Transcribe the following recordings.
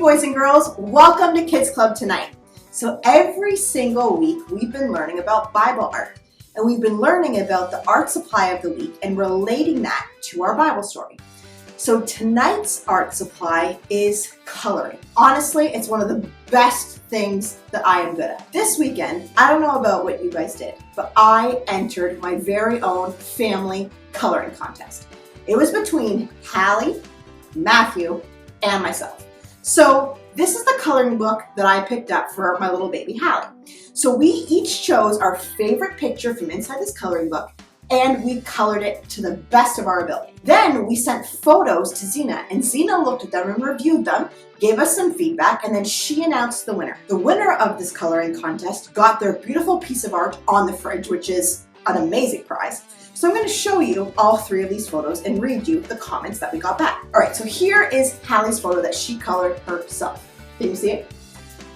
boys and girls, welcome to Kids Club tonight. So every single week we've been learning about Bible art, and we've been learning about the art supply of the week and relating that to our Bible story. So tonight's art supply is coloring. Honestly, it's one of the best things that I am good at. This weekend, I don't know about what you guys did, but I entered my very own family coloring contest. It was between Hallie, Matthew, and myself. So this is the coloring book that I picked up for my little baby Hallie. So we each chose our favorite picture from inside this coloring book, and we colored it to the best of our ability. Then we sent photos to Zena, and Zena looked at them and reviewed them, gave us some feedback, and then she announced the winner. The winner of this coloring contest got their beautiful piece of art on the fridge, which is an amazing prize. So I'm going to show you all three of these photos and read you the comments that we got back. All right, so here is Hallie's photo that she colored herself. Can you see it?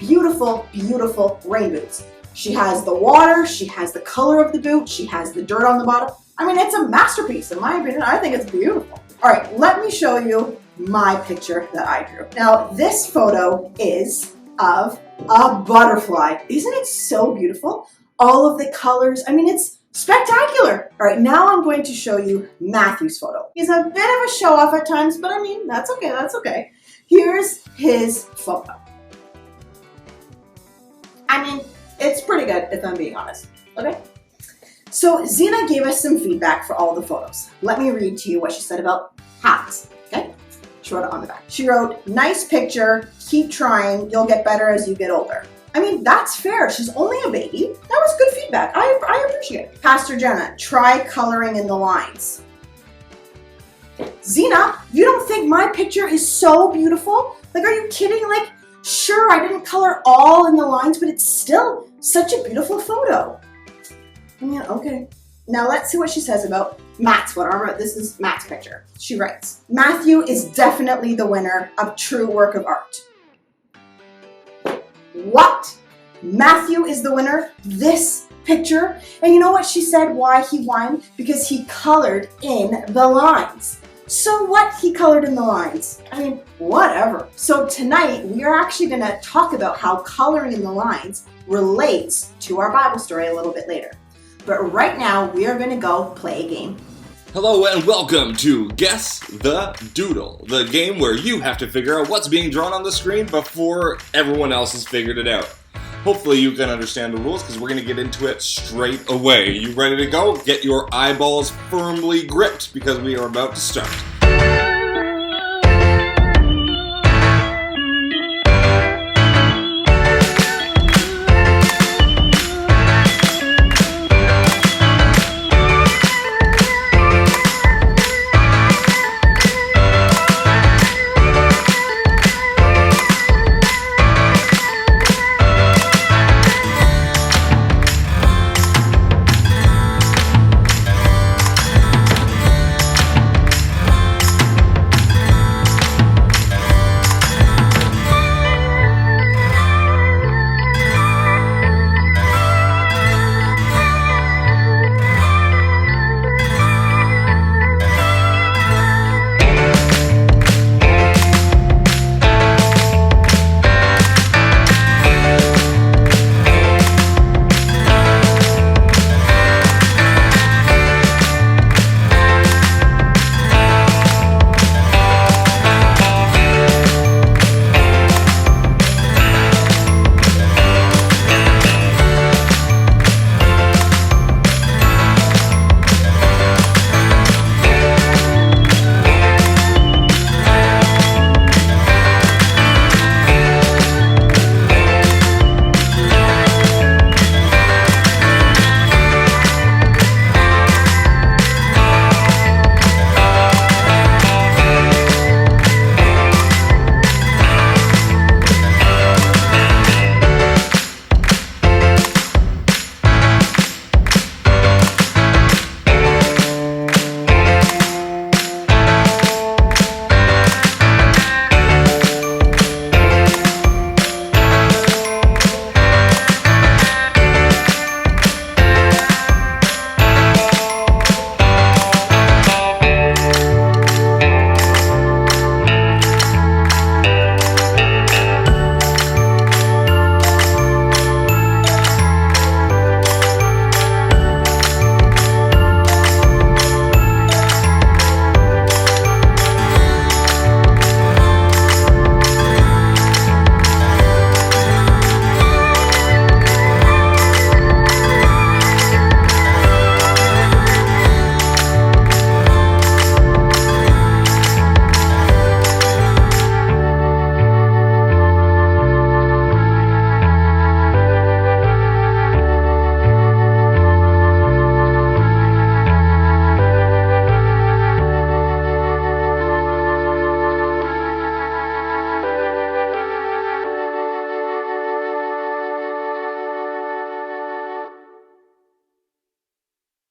Beautiful, beautiful rain boots. She has the water, she has the color of the boot, she has the dirt on the bottom. I mean, it's a masterpiece in my opinion. I think it's beautiful. All right, let me show you my picture that I drew. Now, this photo is of a butterfly. Isn't it so beautiful? All of the colors, I mean, it's spectacular. All right, now I'm going to show you Matthew's photo. He's a bit of a show off at times, but I mean, that's okay, that's okay. Here's his photo. I mean, it's pretty good if I'm being honest, okay? So Zena gave us some feedback for all the photos. Let me read to you what she said about Hallie's, okay? She wrote it on the back. She wrote, "Nice picture, keep trying, you'll get better as you get older." I mean, that's fair. She's only a baby. That was good feedback. I appreciate it. Pastor Jenna, try coloring in the lines. Zena, you don't think my picture is so beautiful? Like, are you kidding? Like, sure, I didn't color all in the lines, but it's still such a beautiful photo. I mean, okay. Now let's see what she says about Matt's photo. Remember, this is Matt's picture. She writes, "Matthew is definitely the winner of true work of art." What? Matthew is the winner? This picture? And you know what she said why he won? Because he colored in the lines. So what? He colored in the lines. I mean, whatever. So tonight we are actually going to talk about how coloring in the lines relates to our Bible story a little bit later. But right now we are going to go play a game. Hello and welcome to Guess the Doodle, the game where you have to figure out what's being drawn on the screen before everyone else has figured it out. Hopefully you can understand the rules because we're going to get into it straight away. You ready to go? Get your eyeballs firmly gripped because we are about to start.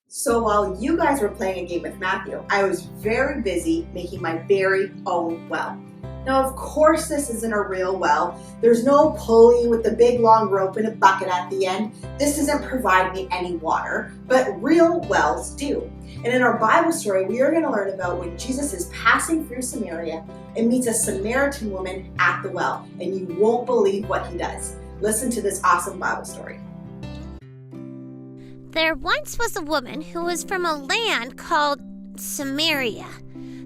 So while you guys were playing a game with Matthew, I was very busy making my very own well. Now, of course, this isn't a real well. There's no pulley with the big long rope and a bucket at the end. This doesn't provide me any water, but real wells do. And in our Bible story, we are going to learn about when Jesus is passing through Samaria and meets a Samaritan woman at the well. And you won't believe what he does. Listen to this awesome Bible story. There once was a woman who was from a land called Samaria.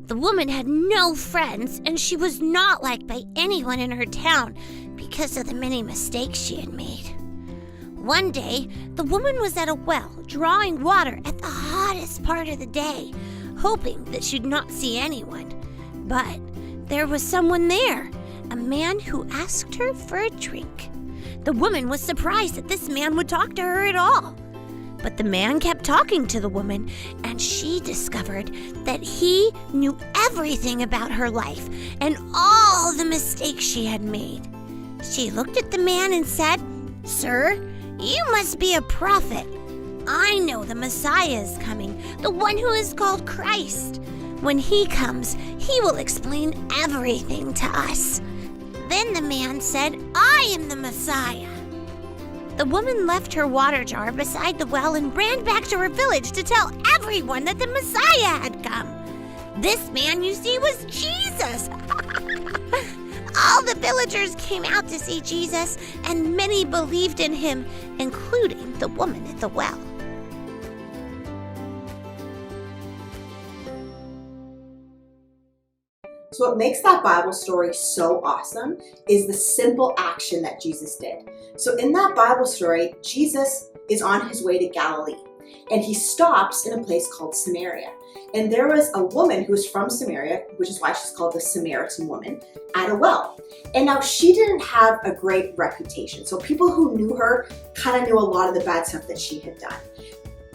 The woman had no friends, and she was not liked by anyone in her town because of the many mistakes she had made. One day, the woman was at a well drawing water at the hottest part of the day, hoping that she'd not see anyone. But there was someone there, a man who asked her for a drink. The woman was surprised that this man would talk to her at all. But the man kept talking to the woman, and she discovered that he knew everything about her life and all the mistakes she had made. She looked at the man and said, "Sir, you must be a prophet. I know the Messiah is coming, the one who is called Christ. When he comes, he will explain everything to us." Then the man said, "I am the Messiah." The woman left her water jar beside the well and ran back to her village to tell everyone that the Messiah had come. This man, you see, was Jesus. All the villagers came out to see Jesus, and many believed in him, including the woman at the well. So what makes that Bible story so awesome is the simple action that Jesus did. So in that Bible story, Jesus is on his way to Galilee, and he stops in a place called Samaria. And there was a woman who was from Samaria, which is why she's called the Samaritan woman, at a well. And now she didn't have a great reputation. So people who knew her kind of knew a lot of the bad stuff that she had done.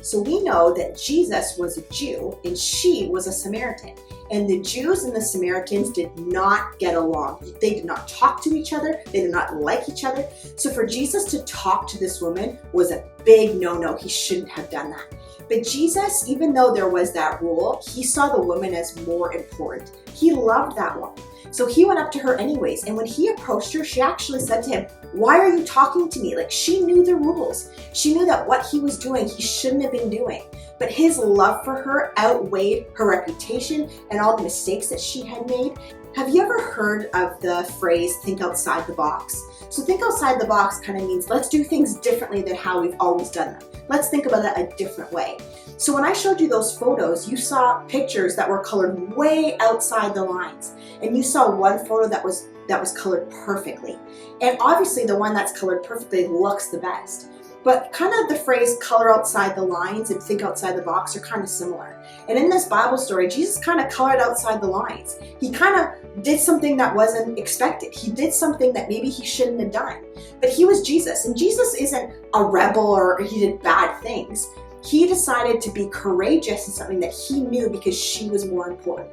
So we know that Jesus was a Jew and she was a Samaritan. And the Jews and the Samaritans did not get along. They did not talk to each other. They did not like each other. So for Jesus to talk to this woman was a big no-no. He shouldn't have done that. But Jesus, even though there was that rule, he saw the woman as more important. He loved that woman. So he went up to her anyways. And when he approached her, she actually said to him, "Why are you talking to me?" Like, she knew the rules. She knew that what he was doing, he shouldn't have been doing. But his love for her outweighed her reputation and all the mistakes that she had made. Have you ever heard of the phrase, think outside the box? So think outside the box kind of means let's do things differently than how we've always done them. Let's think about it a different way. So when I showed you those photos, you saw pictures that were colored way outside the lines. And you saw one photo that was colored perfectly. And obviously the one that's colored perfectly looks the best. But kind of the phrase color outside the lines and think outside the box are kind of similar. And in this Bible story, Jesus kind of colored outside the lines. He kind of did something that wasn't expected. He did something that maybe he shouldn't have done. But he was Jesus, and Jesus isn't a rebel or he did bad things. He decided to be courageous in something that he knew because she was more important.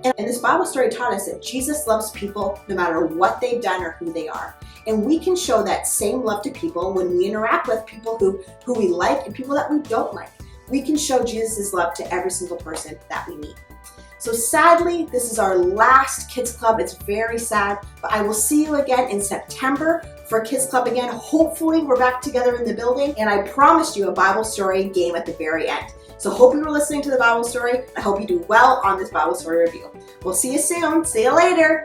And this Bible story taught us that Jesus loves people no matter what they've done or who they are. And we can show that same love to people when we interact with people who we like and people that we don't like. We can show Jesus' love to every single person that we meet. So sadly, this is our last Kids Club. It's very sad, but I will see you again in September for Kids Club again. Hopefully we're back together in the building, and I promised you a Bible story game at the very end. So hope you were listening to the Bible story. I hope you do well on this Bible story review. We'll see you soon. See you later.